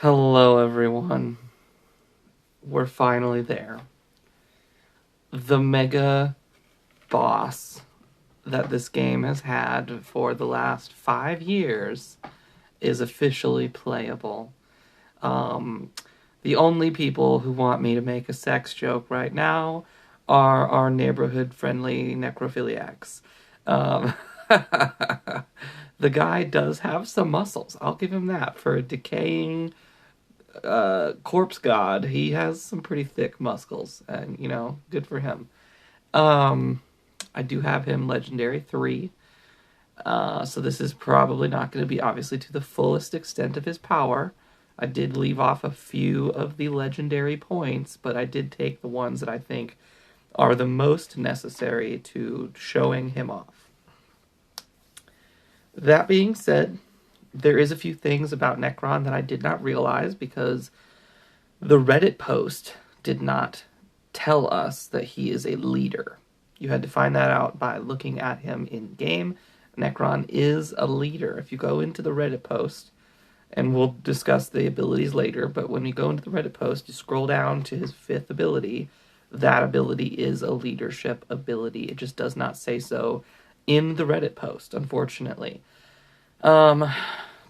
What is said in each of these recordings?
Hello everyone, we're finally there. The mega boss that this game has had for the last 5 years is officially playable. The only people who want me to make a sex joke right now are our neighborhood-friendly necrophiliacs. The guy does have some muscles, I'll give him that. For a decaying corpse god, he has some pretty thick muscles, and good for him. I do have him legendary 3, so this is probably not going to be obviously to the fullest extent of his power. I did leave off a few of the legendary points, but I did take the ones that I think are the most necessary to showing him off. That being said, there is a few things about Nekron that I did not realize because the Reddit post did not tell us that he is a leader. You had to find that out by looking at him in-game. Nekron is a leader. If you go into the Reddit post, and we'll discuss the abilities later, but when you go into the Reddit post, you scroll down to his 5th ability. That ability is a leadership ability. It just does not say so in the Reddit post, unfortunately. But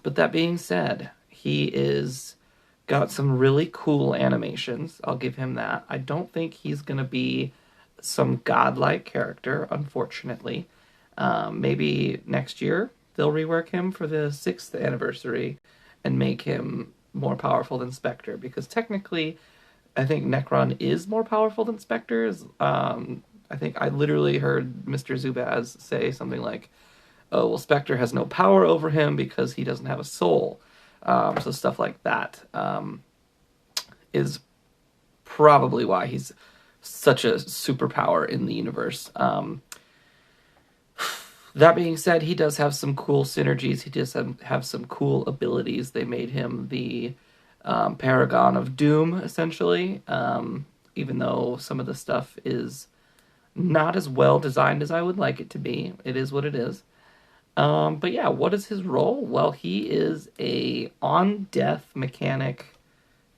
that being said, he is got some really cool animations. I'll give him that. I don't think he's going to be some godlike character, unfortunately. Maybe next year they'll rework him for the 6th anniversary and make him more powerful than Spectre, because technically I think Nekron is more powerful than Spectre. I think I literally heard Mr. Zubaz say something like, oh, well, Spectre has no power over him because he doesn't have a soul. So stuff like that is probably why he's such a superpower in the universe. That being said, he does have some cool synergies. He does have some cool abilities. They made him the Paragon of Doom, essentially, even though some of the stuff is not as well designed as I would like it to be. It is what it is. But yeah, what is his role? Well, he is a on-death mechanic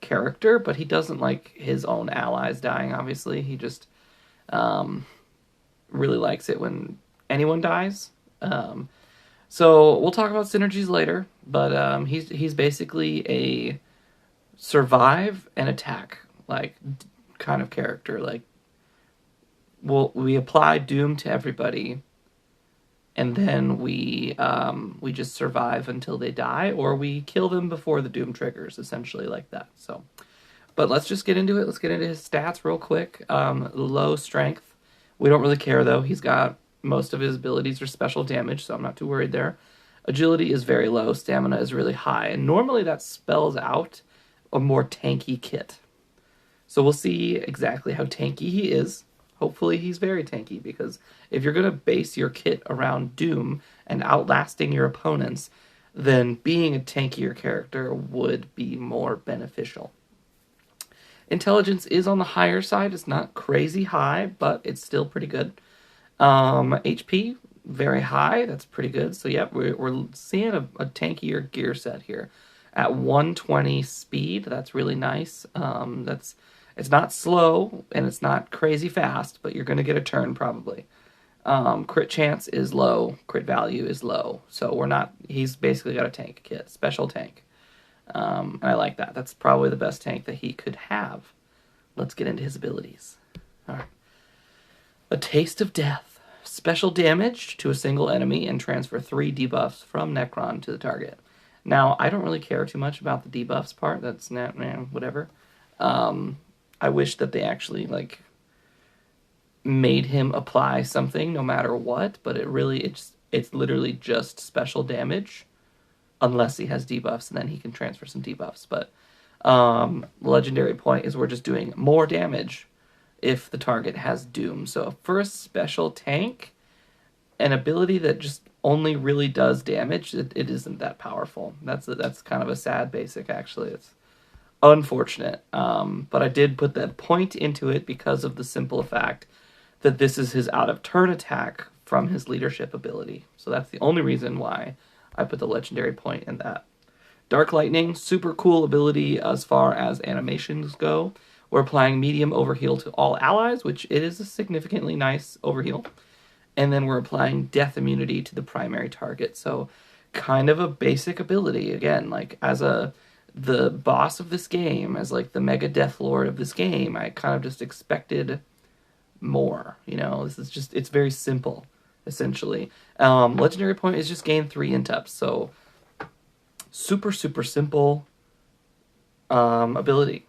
character, but he doesn't like his own allies dying, obviously. He just really likes it when anyone dies. So we'll talk about synergies later, but he's basically a survive and attack kind of character. Like, we apply doom to everybody, and then we just survive until they die, or we kill them before the doom triggers, essentially like that. So, but let's just get into it. Let's get into his stats real quick. Low strength. We don't really care, though. He's got most of his abilities are special damage, so I'm not too worried there. Agility is very low. Stamina is really high. And normally that spells out a more tanky kit. So we'll see exactly how tanky he is. Hopefully he's very tanky, because if you're going to base your kit around Doom and outlasting your opponents, then being a tankier character would be more beneficial. Intelligence is on the higher side. It's not crazy high, but it's still pretty good. HP, very high. That's pretty good. So, yeah, we're seeing a tankier gear set here. At 120 speed, that's really nice. It's not slow, and it's not crazy fast, but you're going to get a turn, probably. Crit chance is low. Crit value is low. So he's basically got a tank kit. Special tank. And I like that. That's probably the best tank that he could have. Let's get into his abilities. All right. A Taste of Death. Special damage to a single enemy and transfer 3 debuffs from Nekron to the target. Now, I don't really care too much about the debuffs part. That's not, whatever. I wish that they actually, made him apply something no matter what, but it's literally just special damage, unless he has debuffs, and then he can transfer some debuffs. But legendary point is we're just doing more damage if the target has Doom. So for a special tank, an ability that just only really does damage, it isn't that powerful. That's kind of a sad basic, actually. It's unfortunate. But I did put that point into it because of the simple fact that this is his out of turn attack from his leadership ability. So that's the only reason why I put the legendary point in that. Dark Lightning, super cool ability as far as animations go. We're applying medium overheal to all allies, which it is a significantly nice overheal. And then we're applying death immunity to the primary target. So kind of a basic ability. Again, like as the boss of this game, as like the mega death lord of this game, I kind of just expected more. You know, this is just, it's very simple, essentially. Legendary point is just gain 3 int-ups. So super, super simple ability.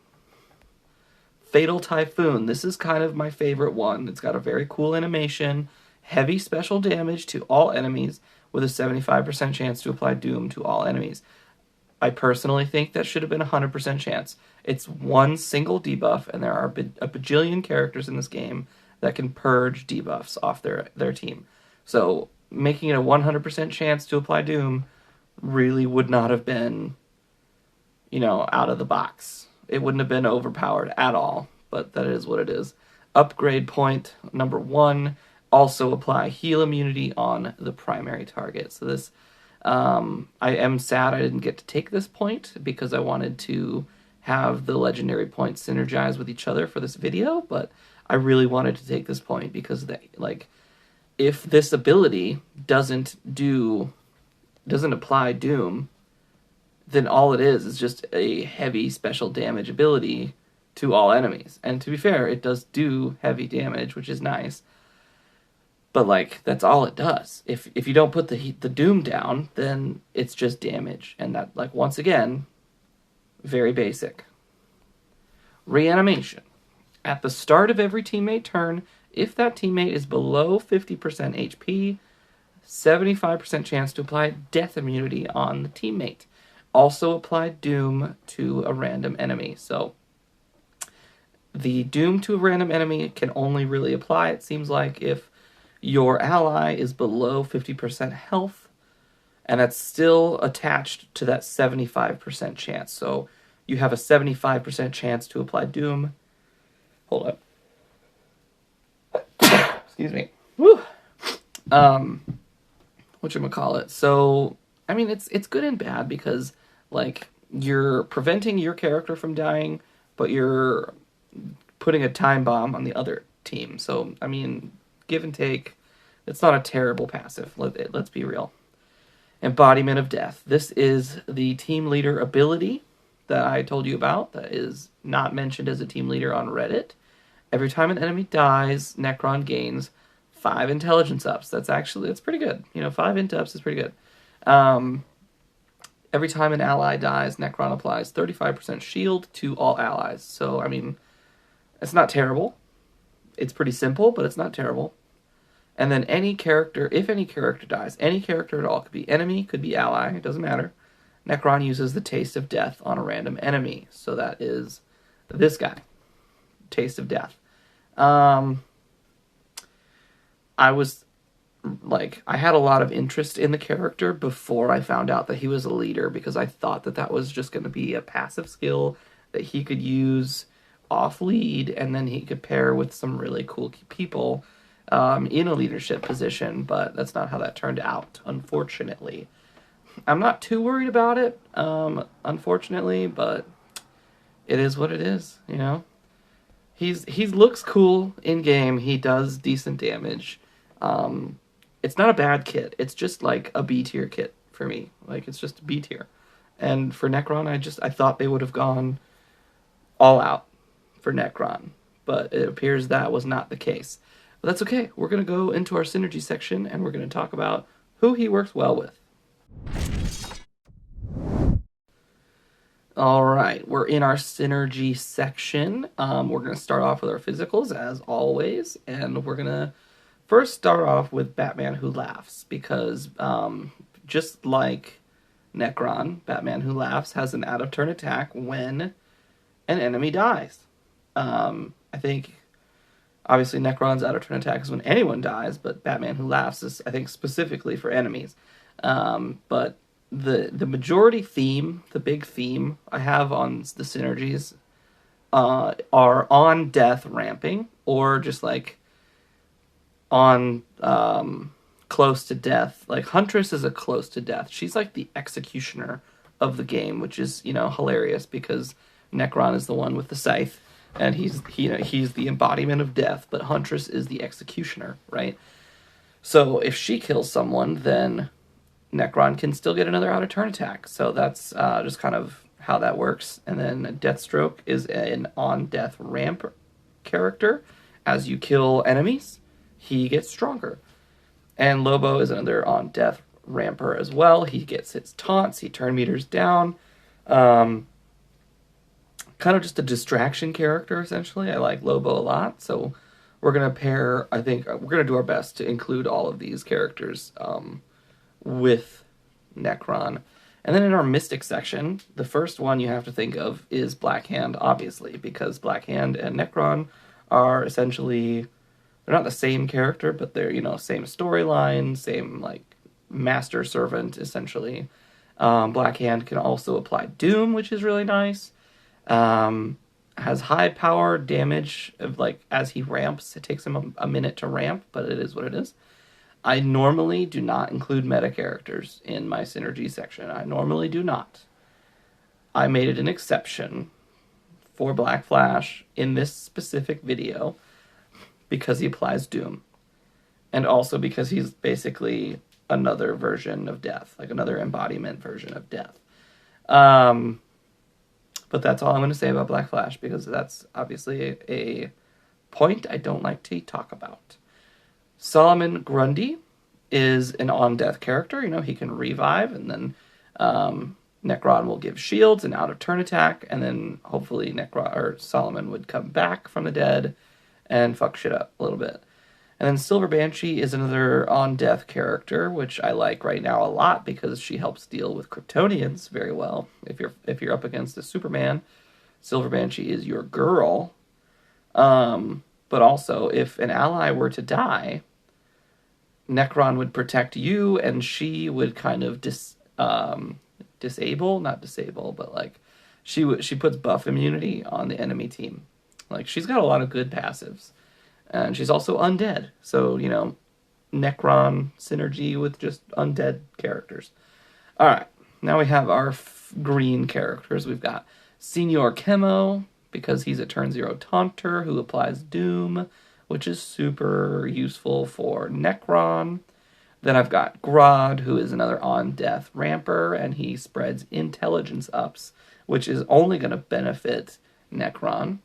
Fatal Typhoon. This is kind of my favorite one. It's got a very cool animation. Heavy special damage to all enemies with a 75% chance to apply doom to all enemies. I personally think that should have been a 100% chance. It's one single debuff, and there are a bajillion characters in this game that can purge debuffs off their team. So making it a 100% chance to apply doom really would not have been, you know, out of the box. It wouldn't have been overpowered at all, but that is what it is. Upgrade point number 1. Also apply heal immunity on the primary target. So this, I am sad I didn't get to take this point because I wanted to have the legendary points synergize with each other for this video, but I really wanted to take this point because like, if this ability doesn't apply doom, then all it is just a heavy special damage ability to all enemies. And to be fair, it does do heavy damage, which is nice. But like, that's all it does. If you don't put the doom down, then it's just damage. And that, like, once again, very basic. Reanimation. At the start of every teammate turn, if that teammate is below 50% HP, 75% chance to apply death immunity on the teammate. Also apply doom to a random enemy. So the doom to a random enemy can only really apply, it seems like, if your ally is below 50% health, and that's still attached to that 75% chance. So you have a 75% chance to apply doom. Hold up. Excuse me. Woo! Whatchamacallit. So, I mean, it's good and bad because, like, you're preventing your character from dying, but you're putting a time bomb on the other team. So, I mean, give and take. It's not a terrible passive. Let's be real. Embodiment of Death. This is the team leader ability that I told you about that is not mentioned as a team leader on Reddit. Every time an enemy dies, Nekron gains 5 intelligence ups. That's pretty good. You know, 5 int ups is pretty good. Every time an ally dies, Nekron applies 35% shield to all allies. So, I mean, it's not terrible. It's pretty simple, but it's not terrible. And then any character, if any character dies, any character at all, could be enemy, could be ally, it doesn't matter. Nekron uses the Taste of Death on a random enemy. So that is this guy. Taste of Death. I had a lot of interest in the character before I found out that he was a leader, because I thought that was just going to be a passive skill that he could use off lead, and then he could pair with some really cool people in a leadership position, but that's not how that turned out, unfortunately. I'm not too worried about it, unfortunately, but it is what it is, you know? He looks cool in-game, he does decent damage. It's not a bad kit, it's just like a B-tier kit for me. Like, it's just B-tier. And for Nekron, I thought they would have gone all out for Nekron, but it appears that was not the case. But that's okay. We're going to go into our synergy section, and we're going to talk about who he works well with. All right, we're in our synergy section. We're going to start off with our physicals, as always, and we're going to first start off with Batman Who Laughs, because just like Nekron, Batman Who Laughs has an out-of-turn attack when an enemy dies. I think Obviously, Nekron's out of turn attack is when anyone dies, but Batman Who Laughs is, I think, specifically for enemies. But the majority theme, the big theme I have on the synergies, are on death ramping, or just like on close to death. Like Huntress is a close to death. She's like the executioner of the game, which is, you know, hilarious because Nekron is the one with the scythe, and he's the embodiment of death, but Huntress is the executioner, right? So if she kills someone, then Nekron can still get another out of turn attack. So that's just kind of how that works. And then Deathstroke is an on death ramp character. As you kill enemies, he gets stronger. And Lobo is another on death ramper as well. He gets his taunts, he turn meters down. Kind of just a distraction character, essentially. I like Lobo a lot, so we're going to pair, I think, we're going to do our best to include all of these characters with Nekron. And then in our Mystic section, the first one you have to think of is Black Hand, obviously, because Black Hand and Nekron are essentially, they're not the same character, but they're, you know, same storyline, same, like, master servant, essentially. Black Hand can also apply Doom, which is really nice. Has high power damage of, like, as he ramps. It takes him a minute to ramp, but it is what it is. I normally do not include meta characters in my synergy section. I normally do not. I made it an exception for Black Flash in this specific video because he applies Doom. And also because he's basically another version of Death, like another embodiment version of Death. But that's all I'm going to say about Black Flash, because that's obviously a point I don't like to talk about. Solomon Grundy is an on-death character. You know, he can revive, and then Nekron will give shields and out-of-turn attack, and then hopefully Solomon would come back from the dead and fuck shit up a little bit. And then Silver Banshee is another on-death character, which I like right now a lot because she helps deal with Kryptonians very well. If you're up against a Superman, Silver Banshee is your girl. But also, if an ally were to die, Nekron would protect you, and she would kind of disable, not disable, but like she puts buff immunity on the enemy team. Like, she's got a lot of good passives. And she's also undead. So, you know, Nekron synergy with just undead characters. Alright, now we have our green characters. We've got Senior Chemo, because he's a turn 0 taunter who applies Doom, which is super useful for Nekron. Then I've got Grodd, who is another on-death ramper, and he spreads intelligence ups, which is only going to benefit Nekron.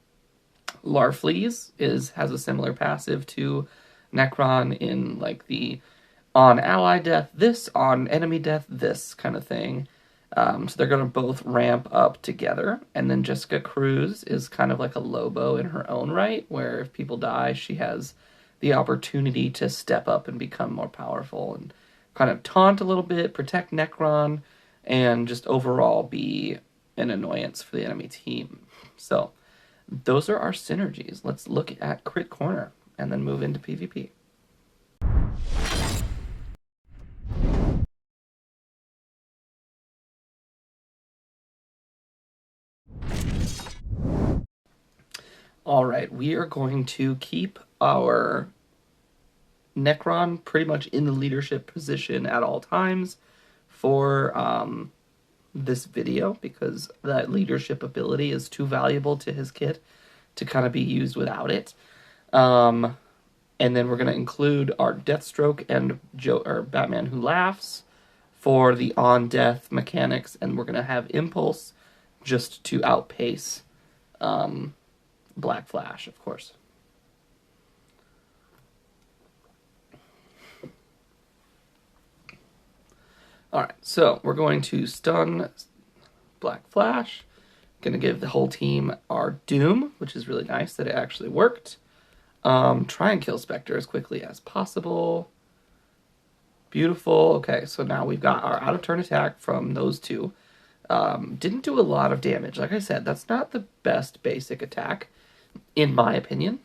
Larfleeze has a similar passive to Nekron in, like, the on ally death this, on enemy death this kind of thing. So they're going to both ramp up together. And then Jessica Cruz is kind of like a Lobo in her own right, where if people die, she has the opportunity to step up and become more powerful and kind of taunt a little bit, protect Nekron, and just overall be an annoyance for the enemy team. So those are our synergies. Let's look at Crit Corner and then move into PvP. Alright, we are going to keep our Nekron pretty much in the leadership position at all times for this video, because that leadership ability is too valuable to his kit to kind of be used without it. And then we're going to include our Deathstroke and Batman Who Laughs for the on-death mechanics, and we're going to have Impulse just to outpace Black Flash, of course. Alright, so we're going to stun Black Flash. Going to give the whole team our Doom, which is really nice that it actually worked. Try and kill Spectre as quickly as possible. Beautiful. Okay, so now we've got our out-of-turn attack from those two. Didn't do a lot of damage. Like I said, that's not the best basic attack, in my opinion.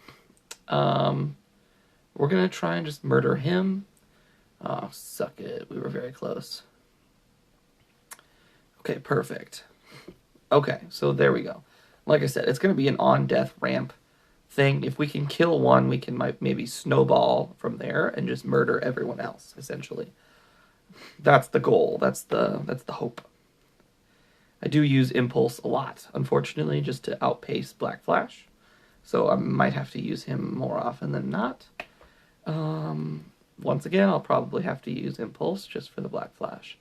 We're gonna try and just murder him. Oh, suck it. We were very close. Okay, perfect. Okay, so there we go. Like I said, it's gonna be an on-death ramp thing. If we can kill one, we can maybe snowball from there and just murder everyone else, essentially. That's the goal. That's the hope. I do use Impulse a lot, unfortunately, just to outpace Black Flash. So I might have to use him more often than not. Once again, I'll probably have to use Impulse just for the Black Flash.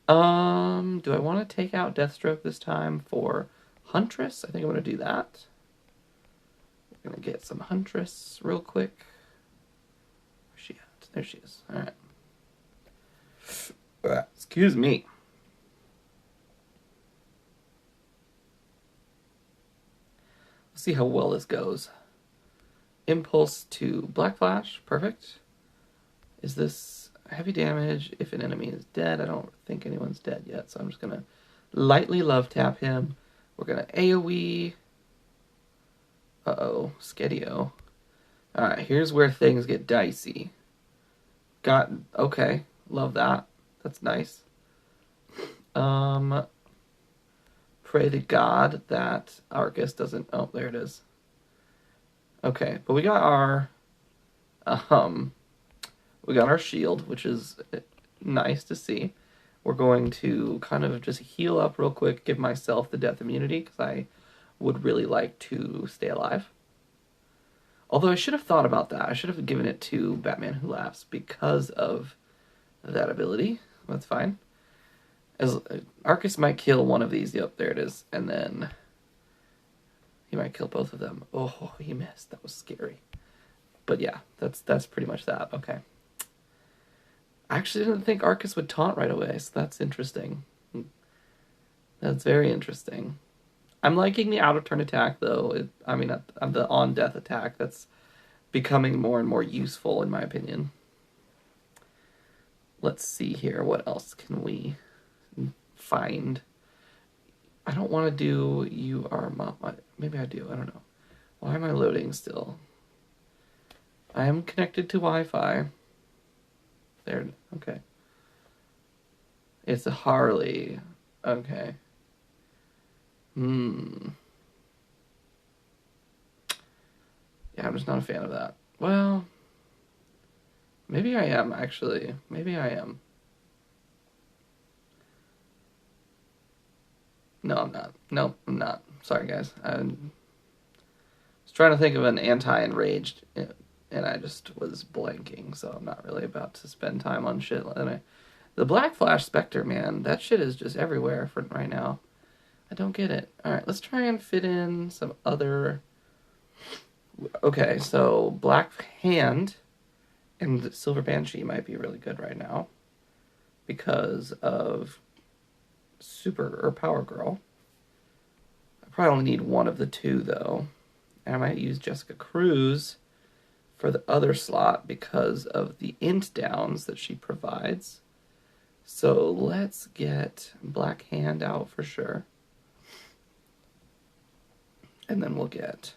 Do I want to take out Deathstroke this time for Huntress? I think I'm going to do that. We're going to get some Huntress real quick. Where's she at? There she is. All right. Excuse me. Let's see how well this goes. Impulse to Black Flash. Perfect. Is this heavy damage if an enemy is dead? I don't think anyone's dead yet, so I'm just going to lightly love tap him. We're going to AoE. Uh-oh. Skedio. Alright, here's where things get dicey. Okay. Love that. That's nice. Pray to God that Arcus doesn't... Oh, there it is. Okay, but we got our shield, which is nice to see. We're going to kind of just heal up real quick, give myself the death immunity, because I would really like to stay alive. Although I should have thought about that. I should have given it to Batman Who Laughs because of that ability. That's fine. As Arcus might kill one of these. Yep, there it is. And then he might kill both of them. Oh, he missed. That was scary. But yeah, that's pretty much that. Okay. I actually didn't think Arcus would taunt right away, so that's interesting. That's very interesting. I'm liking the out-of-turn attack, though. The on-death attack. That's becoming more and more useful, in my opinion. Let's see here. What else can we find? I don't want to do You Are Mom. Maybe I do. I don't know. Why am I loading still? I am connected to Wi-Fi. There. Okay. It's a Harley. Okay. Yeah, I'm just not a fan of that. Well, maybe I am, actually. Maybe I am. No, I'm not. Nope, I'm not. Sorry, guys. I was trying to think of an anti-enraged, and I just was blanking, so I'm not really about to spend time on shit. The Black Flash Spectre, man, that shit is just everywhere for right now. I don't get it. Alright, let's try and fit in some other... Okay, so Black Hand and Silver Banshee might be really good right now because of Power Girl. I probably only need one of the two, though. And I might use Jessica Cruz for the other slot because of the int downs that she provides. So let's get Black Hand out for sure. And then we'll get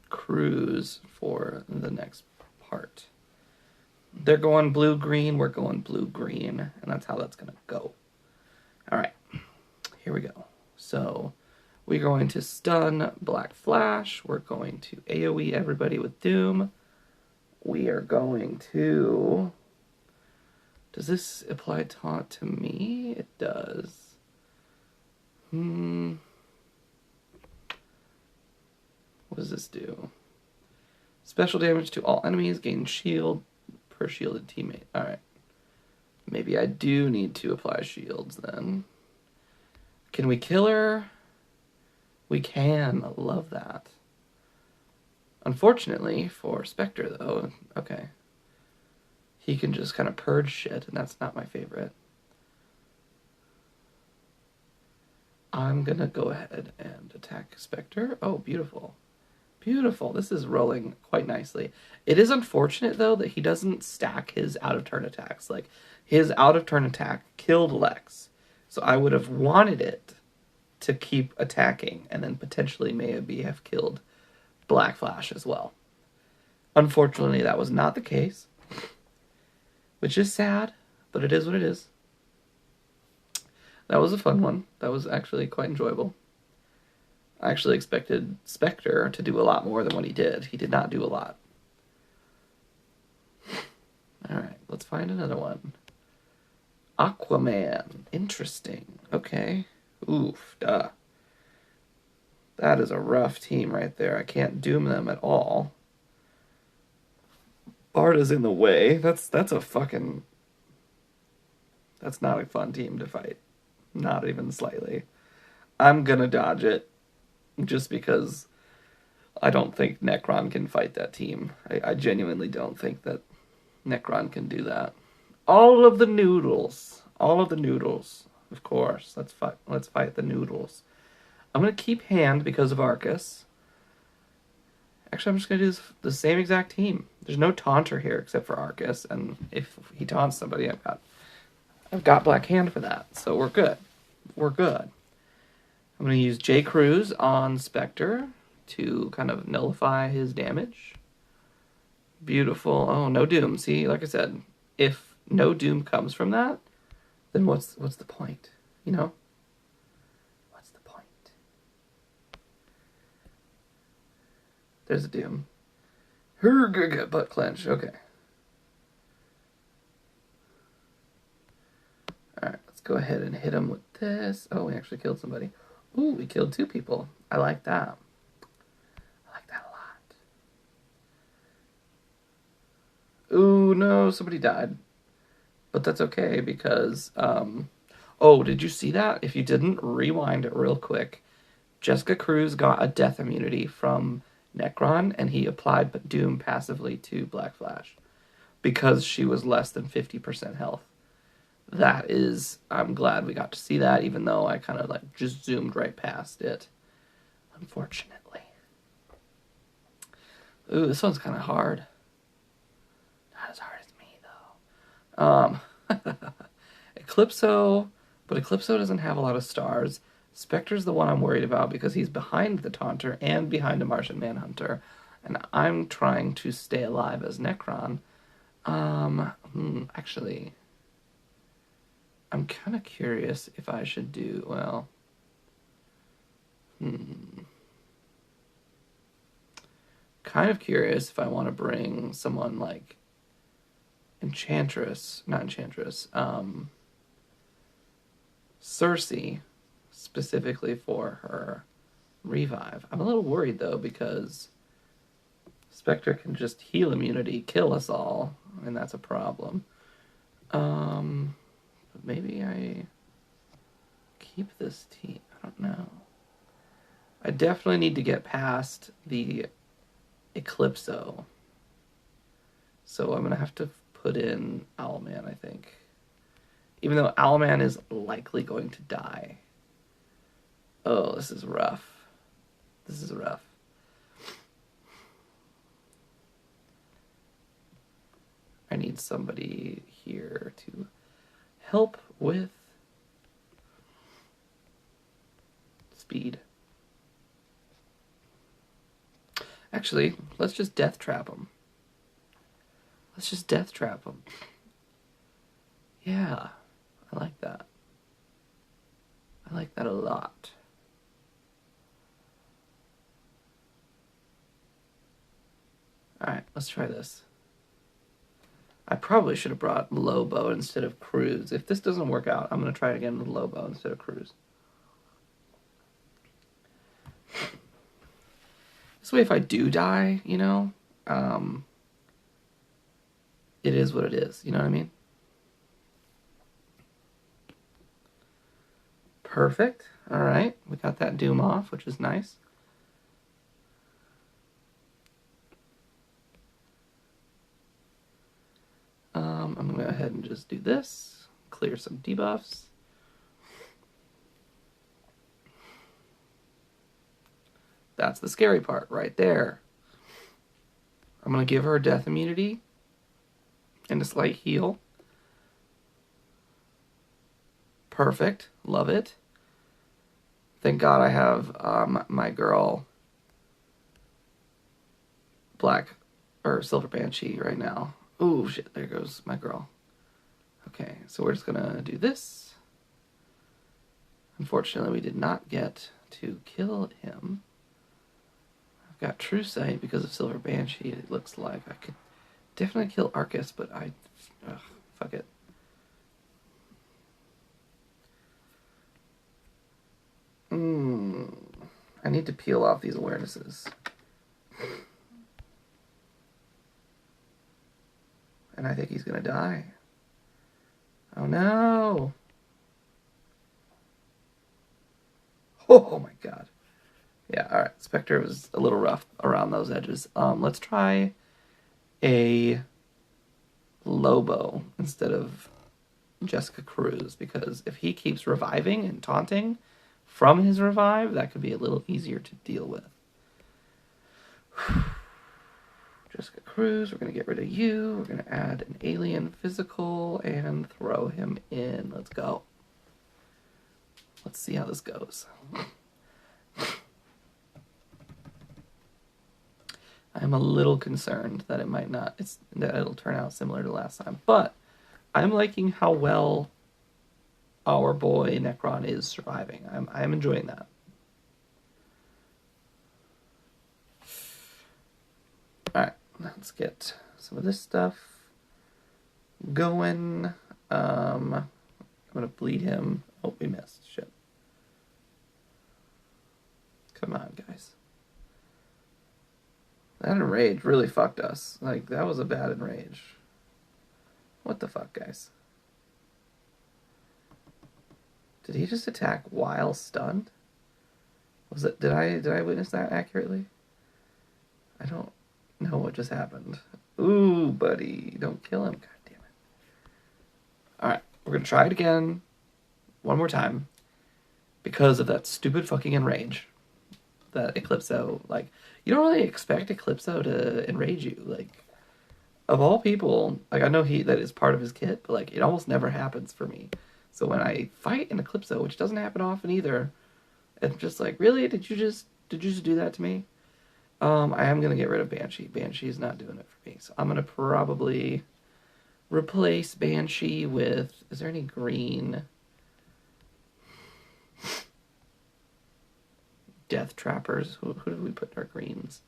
Cruz for the next part. They're going blue-green, we're going blue-green, and that's how that's going to go. Alright, here we go. So, we're going to stun Black Flash, we're going to AoE everybody with Doom. We are going to... Does this apply taunt to me? It does. What does this do? Special damage to all enemies, gain shield per shielded teammate. Alright. Maybe I do need to apply shields then. Can we kill her? We can. I love that. Unfortunately, for Spectre though, okay. He can just kind of purge shit, and that's not my favorite. I'm gonna go ahead and attack Spectre. Oh, beautiful. Beautiful. This is rolling quite nicely. It is unfortunate, though, that he doesn't stack his out-of-turn attacks. Like, his out-of-turn attack killed Lex. So I would have wanted it to keep attacking, and then potentially maybe have killed Black Flash as well. Unfortunately, that was not the case, which is sad, but it is what it is. That was a fun one. That was actually quite enjoyable. I actually expected Spectre to do a lot more than what he did. He did not do a lot. Alright, let's find another one. Aquaman. Interesting. Okay. Oof, duh. That is a rough team right there. I can't doom them at all. Barda's in the way. That's a fucking... That's not a fun team to fight. Not even slightly. I'm gonna dodge it. Just because I don't think Nekron can fight that team. I genuinely don't think that Nekron can do that. All of the noodles. All of the noodles. Of course. Let's fight the noodles. I'm going to keep hand because of Arcus. Actually, I'm just going to do the same exact team. There's no taunter here except for Arcus. And if he taunts somebody, I've got Black Hand for that. So we're good. We're good. I'm going to use J. Cruz on Spectre to kind of nullify his damage. Beautiful. Oh, no doom. See, like I said, if no doom comes from that, then what's the point? You know? What's the point? There's a doom. Butt clench. Okay. Alright, let's go ahead and hit him with this. Oh, we actually killed somebody. Ooh, we killed 2 people. I like that. I like that a lot. Ooh, no, somebody died. But that's okay because, oh, did you see that? If you didn't, rewind it real quick. Jessica Cruz got a death immunity from Nekron, and he applied Doom passively to Black Flash because she was less than 50% health. That is, I'm glad we got to see that, even though I kind of like just zoomed right past it, unfortunately. Ooh, this one's kind of hard. Not as hard as me, though. Eclipso, but Eclipso doesn't have a lot of stars. Spectre's the one I'm worried about because he's behind the Taunter and behind a Martian Manhunter, and I'm trying to stay alive as Nekron. Actually, I'm kind of curious if I should do, well, kind of curious if I want to bring someone like Enchantress, not Enchantress, Cersei, specifically for her revive. I'm a little worried though because Spectre can just heal immunity, kill us all, and that's a problem. But maybe I keep this team. I don't know. I definitely need to get past the Eclipso. So I'm going to have to put in Owlman, I think. Even though Owlman is likely going to die. Oh, this is rough. This is rough. I need somebody here to help with speed. Actually, let's just death trap him. Let's just death trap him. Yeah, I like that. I like that a lot. Alright, let's try this. I probably should have brought Lobo instead of Cruz. If this doesn't work out, I'm going to try it again with Lobo instead of Cruz. This way, if I do die, you know, it is what it is. You know what I mean? Perfect. All right. We got that Doom off, which is nice. I'm going to go ahead and just do this. Clear some debuffs. That's the scary part right there. I'm going to give her a death immunity and a slight heal. Perfect. Love it. Thank God I have my girl Black or Silver Banshee right now. Oh shit, there goes my girl. Okay, so we're just gonna do this. Unfortunately, we did not get to kill him. I've got True Sight because of Silver Banshee. It looks like I could definitely kill Arcus, but fuck it. I need to peel off these awarenesses. And I think he's gonna die. Oh no! Oh my god. Yeah, alright. Spectre was a little rough around those edges. Let's try a Lobo instead of Jessica Cruz, because if he keeps reviving and taunting from his revive, that could be a little easier to deal with. Jessica Cruz, we're going to get rid of you. We're going to add an alien physical and throw him in. Let's go. Let's see how this goes. I'm a little concerned that it might not, that it'll turn out similar to last time. But I'm liking how well our boy Nekron is surviving. I'm enjoying that. Alright, let's get some of this stuff going. I'm gonna bleed him. Oh, we missed. Shit. Come on, guys. That enrage really fucked us. Like, that was a bad enrage. What the fuck, guys? Did he just attack while stunned? Was it? Did I witness that accurately? I don't know what just happened. Ooh, buddy, don't kill him. God damn it. All right, we're gonna try it again, one more time, because of that stupid fucking enrage. That Eclipso, like, you don't really expect Eclipso to enrage you. Like, of all people, like, I know that is part of his kit, but like, it almost never happens for me. So when I fight an Eclipso, which doesn't happen often either, it's just like, really? Did you just do that to me? I am gonna get rid of Banshee. Banshee's not doing it for me, so I'm gonna probably replace Banshee with. Is there any green? Death Trappers. Who did we put in our greens?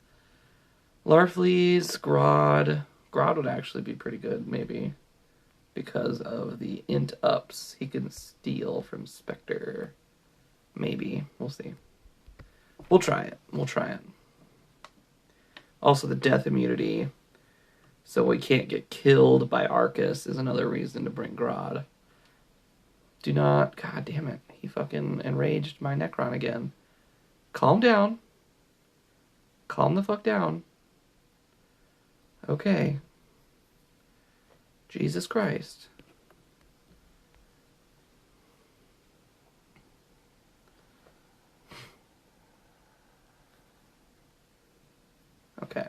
Larfleeze, Grodd. Grodd would actually be pretty good, maybe, because of the int ups he can steal from Spectre. Maybe. We'll see. We'll try it. We'll try it. Also, the death immunity, so we can't get killed by Arcus, is another reason to bring Grodd. Do not... God damn it. He fucking enraged my Nekron again. Calm down. Calm the fuck down. Okay. Jesus Christ. Okay.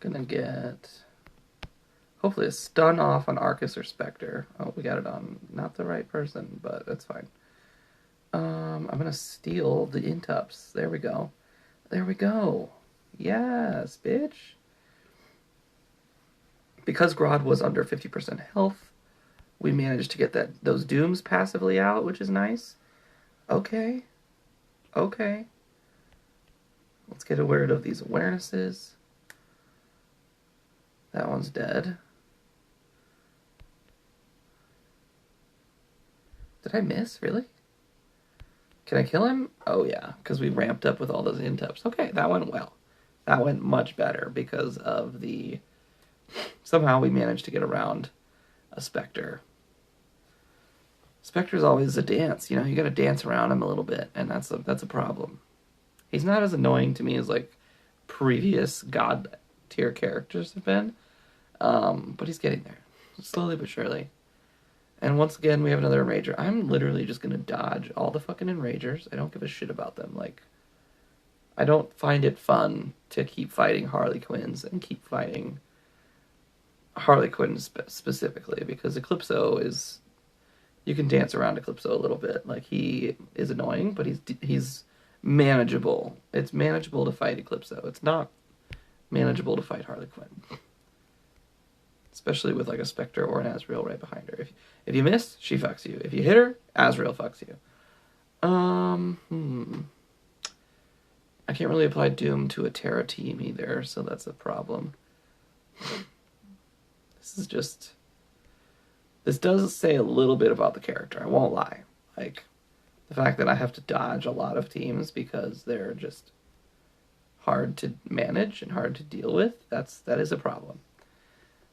Gonna get... hopefully a stun off on Arcus or Spectre. Oh, we got it on not the right person, but that's fine. I'm gonna steal the intups. There we go. There we go. Yes, bitch. Because Grodd was under 50% health, we managed to get those dooms passively out, which is nice. Okay. Okay. Let's get rid of these awarenesses. That one's dead. Did I miss? Really? Can I kill him? Oh yeah, because we ramped up with all those intups. Okay, that went well. That went much better because of the... somehow we managed to get around a Spectre. Spectre's always a dance, you know? You gotta dance around him a little bit, and that's a problem. He's not as annoying to me as, like, previous God tier characters have been, but he's getting there. Slowly but surely. And once again, we have another Enrager. I'm literally just gonna dodge all the fucking Enragers. I don't give a shit about them. Like, I don't find it fun to keep fighting Harley Quinns and keep fighting Harley Quinn specifically, because Eclipso is... you can dance around Eclipso a little bit. Like, he is annoying, but he's manageable. It's manageable to fight Eclipso. It's not manageable to fight Harley Quinn. Especially with like a Spectre or an Azrael right behind her. If you miss, she fucks you. If you hit her, Azrael fucks you. I can't really apply Doom to a Terra team either, so that's a problem. This does say a little bit about the character, I won't lie. Like, the fact that I have to dodge a lot of teams because they're just hard to manage and hard to deal with, that is a problem.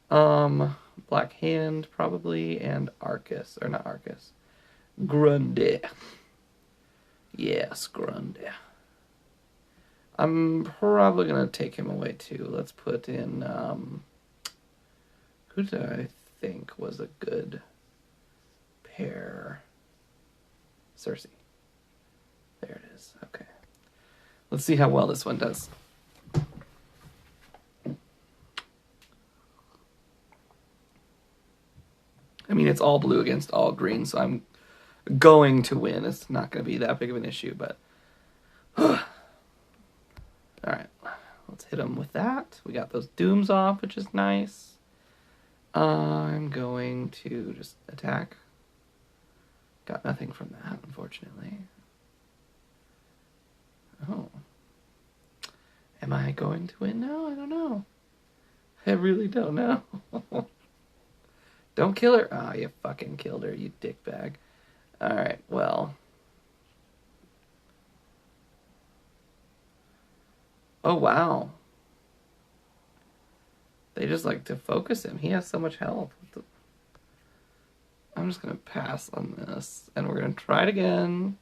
Black Hand, probably, and Arcus. Or not Arcus. Grundy. Yes, Grundy. I'm probably going to take him away, too. Let's put in, who did I think was a good pair? Cersei. There it is. Okay. Let's see how well this one does. I mean, it's all blue against all green, so I'm going to win. It's not going to be that big of an issue, but... Alright, let's hit him with that. We got those dooms off, which is nice. I'm going to just attack. Got nothing from that, unfortunately. Oh. Am I going to win now? I don't know. I really don't know. Don't kill her. Oh, you fucking killed her, you dickbag. Alright, well. Oh, wow. They just like to focus him. He has so much health. I'm just going to pass on this. And we're going to try it again.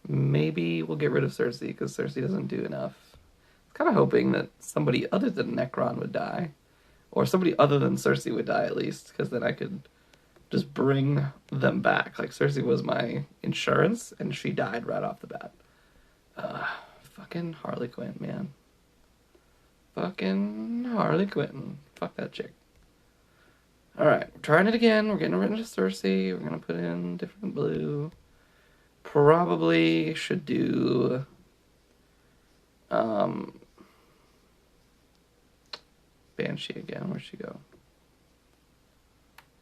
Maybe we'll get rid of Cersei, because Cersei doesn't do enough. I'm kind of hoping that somebody other than Nekron would die. Or somebody other than Cersei would die, at least. Because then I could just bring them back. Like, Cersei was my insurance, and she died right off the bat. Fucking Harley Quinn, man. Fucking Harley Quinn. Fuck that chick. Alright, we're trying it again. We're getting rid of Cersei. We're going to put in different blue. Probably should do... Banshee again. Where'd she go?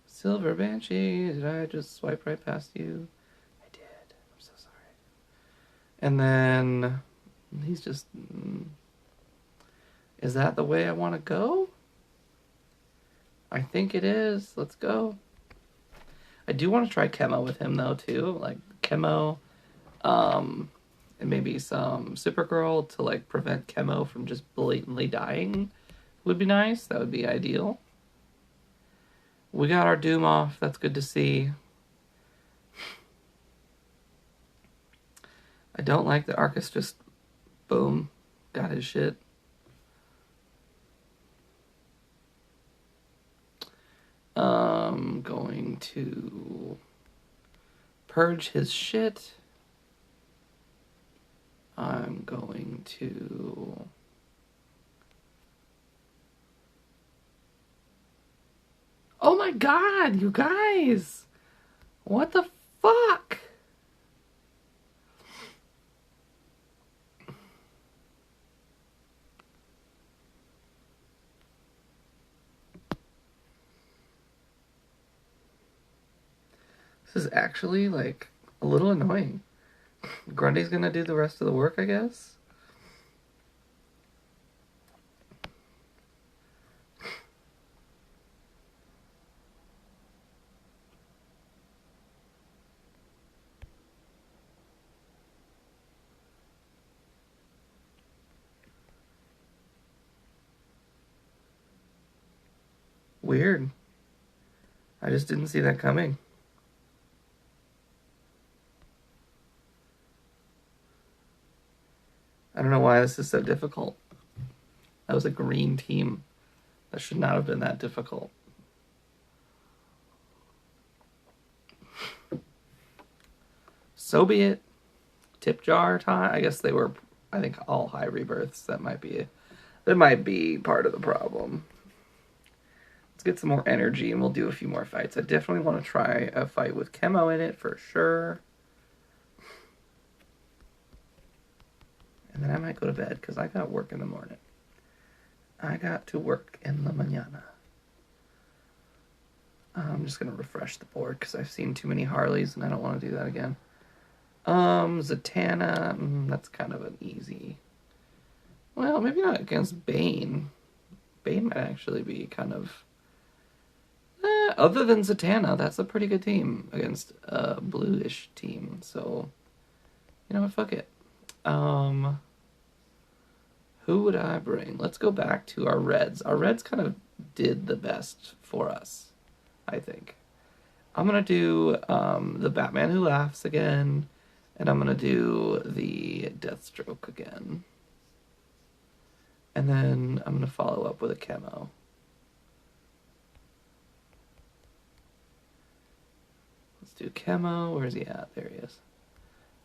Silver Banshee. Did I just swipe right past you? I did. I'm so sorry. And then... He's just... Is that the way I want to go? I think it is. Let's go. I do want to try Chemo with him, though, too. Like, Chemo, and maybe some Supergirl to, like, prevent Chemo from just blatantly dying would be nice. That would be ideal. We got our Doom off. That's good to see. I don't like that Arcus just... Boom. Got his shit. I'm going to purge his shit. I'm going to... Oh my god, you guys! What the fuck? This is actually, like, a little annoying. Grundy's gonna do the rest of the work, I guess? Weird. I just didn't see that coming. I don't know why this is so difficult. That was a green team. That should not have been that difficult. So be it. Tip jar time. I guess they were, I think, all high rebirths. That might be part of the problem. Let's get some more energy and we'll do a few more fights. I definitely want to try a fight with Chemo in it for sure. And then I might go to bed because I got work in the morning. I got to work in la mañana. I'm just going to refresh the board because I've seen too many Harleys and I don't want to do that again. Zatanna, that's kind of an easy. Well, maybe not against Bane. Bane might actually be kind of... other than Zatanna, that's a pretty good team against a bluish team. So, you know what, fuck it. Who would I bring? Let's go back to our reds. Our reds kind of did the best for us, I think. I'm going to do the Batman Who Laughs again, and I'm going to do the Deathstroke again. And then I'm going to follow up with a camo. Let's do camo. Where's he at? There he is.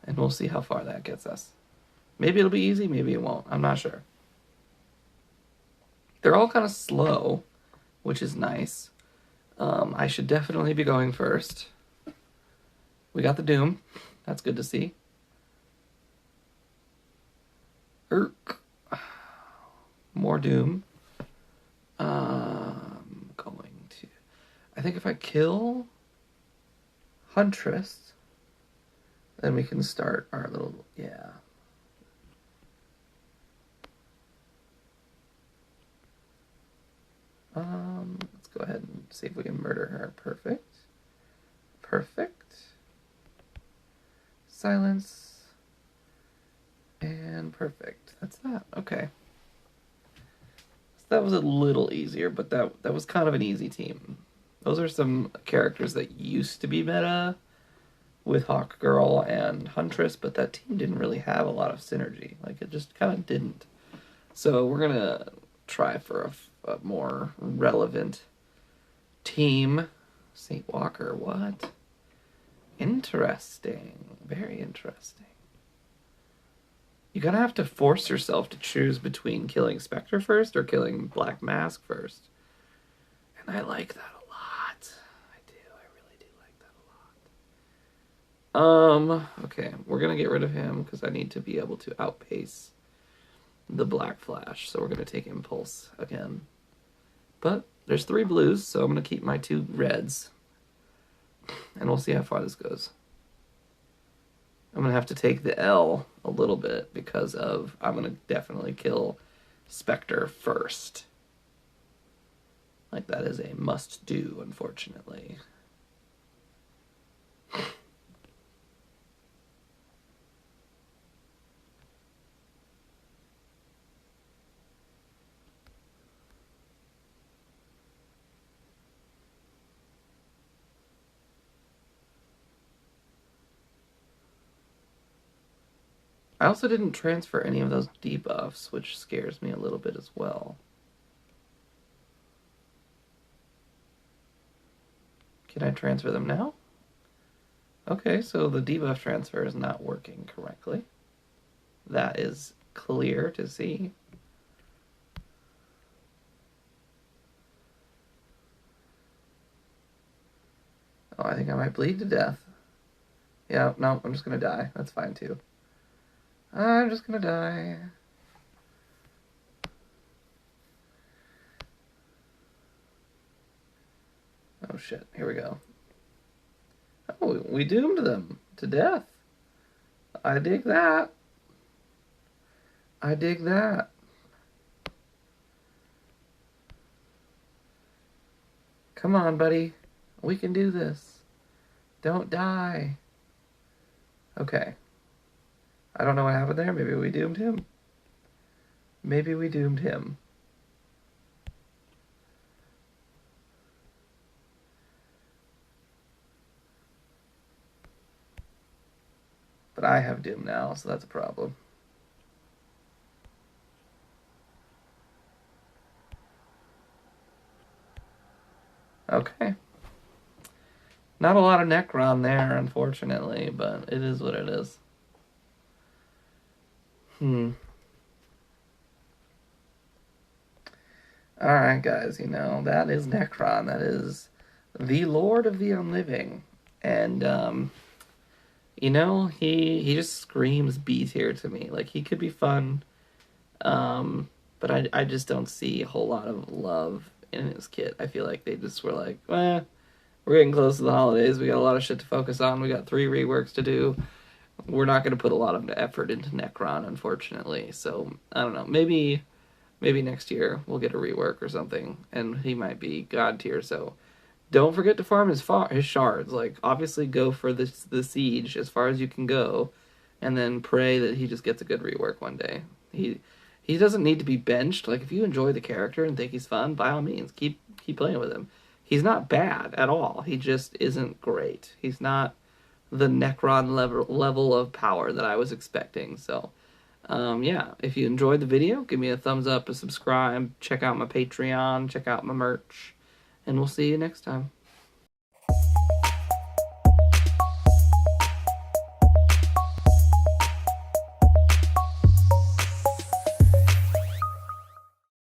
And we'll see how far that gets us. Maybe it'll be easy, maybe it won't. I'm not sure. They're all kind of slow, which is nice. I should definitely be going first. We got the Doom. That's good to see. More Doom. Going to... I think if I kill Huntress, then we can start our little... Yeah. Let's go ahead and see if we can murder her. Perfect. Perfect. Silence. And perfect. That's that. Okay. So that was a little easier, but that was kind of an easy team. Those are some characters that used to be meta with Hawkgirl and Huntress, but that team didn't really have a lot of synergy. Like, it just kind of didn't. So we're going to try for a more relevant team. St. Walker, what? Interesting. Very interesting. You're going to have to force yourself to choose between killing Spectre first or killing Black Mask first. And I like that a lot. I do. I really do like that a lot. Okay, we're going to get rid of him because I need to be able to outpace the Black Flash. So we're going to take Impulse again. But there's 3 blues, so I'm going to keep my 2 reds. And we'll see how far this goes. I'm going to have to take the L a little bit because of... I'm going to definitely kill Spectre first. Like, that is a must-do, unfortunately. I also didn't transfer any of those debuffs, which scares me a little bit as well. Can I transfer them now? Okay, so the debuff transfer is not working correctly. That is clear to see. Oh, I think I might bleed to death. Yeah, no, I'm just gonna die. That's fine too. I'm just gonna die. Oh shit, here we go. Oh, we doomed them to death. I dig that. I dig that. Come on, buddy. We can do this. Don't die. Okay. I don't know what happened there. Maybe we doomed him. Maybe we doomed him. But I have doom now, so that's a problem. Okay. Not a lot of Nekron there, unfortunately, but it is what it is. Alright, guys, you know, that is Nekron. That is the Lord of the Unliving. And, You know, he just screams B tier to me. Like, he could be fun, but I just don't see a whole lot of love in his kit. I feel like they just were like, we're getting close to the holidays. We got a lot of shit to focus on. We got 3 reworks to do. We're not going to put a lot of effort into Nekron, unfortunately. So, I don't know. Maybe next year we'll get a rework or something, and he might be god tier. So, don't forget to farm his shards. Like, obviously go for the siege as far as you can go, and then pray that he just gets a good rework one day. He doesn't need to be benched. Like, if you enjoy the character and think he's fun, by all means, keep playing with him. He's not bad at all. He just isn't great. He's not the Nekron level of power that I was expecting. So, yeah, if you enjoyed the video, give me a thumbs up, a subscribe, check out my Patreon, check out my merch, and we'll see you next time.